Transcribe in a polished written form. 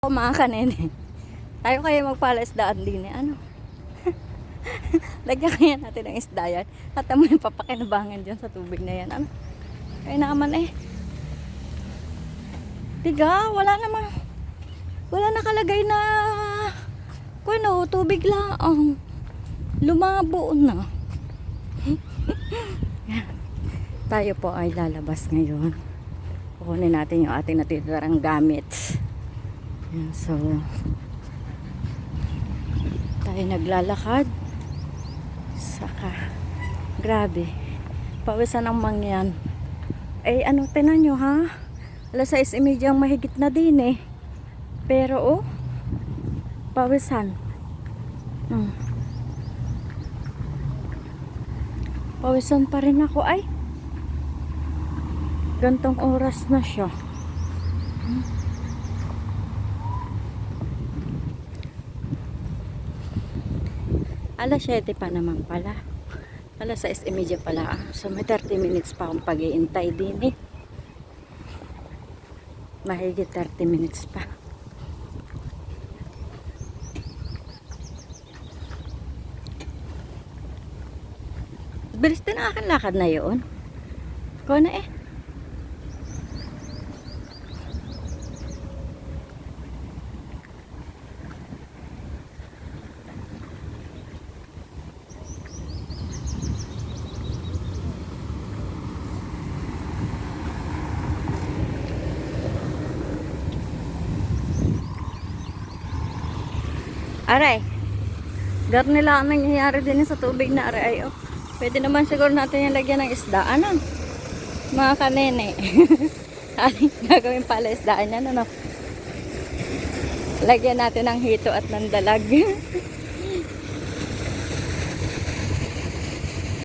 Mga kanene, tayo kaya magpalaisdaan din eh. Ano? Lagyan kaya natin ng isda yan. At mo yung papakinabangan dyan sa tubig na yan. Ano? Kaya naman eh. Tiga, wala naman. Wala nakalagay na kuno, tubig lang. Lumabo na. Tayo po ay lalabas ngayon. Kukunin natin yung ating natitirang gamit. Yan, so tayo naglalakad. Saka grabe, pawisan ang mangyan. Eh ano, tinan nyo ha, 6:30 ang mahigit na din eh, pero oh, pawisan. Pawisan pa rin ako. Ay, gantong oras na siya. 7 pa naman pala. 6:30 pala. So may 30 minutes pa akong pag-iintay din eh. Mahigit 30 minutes pa. Bilis din ang aking lakad na yun. Ikaw na eh. Aray, gar nila ang nangyayari din sa tubig na aray. Oh. Pwede naman siguro natin yung lagyan ng isda. Ano? Mga kanene. Gagawin pala isdaan yan. Ano? Lagyan natin ng hito at ng dalag.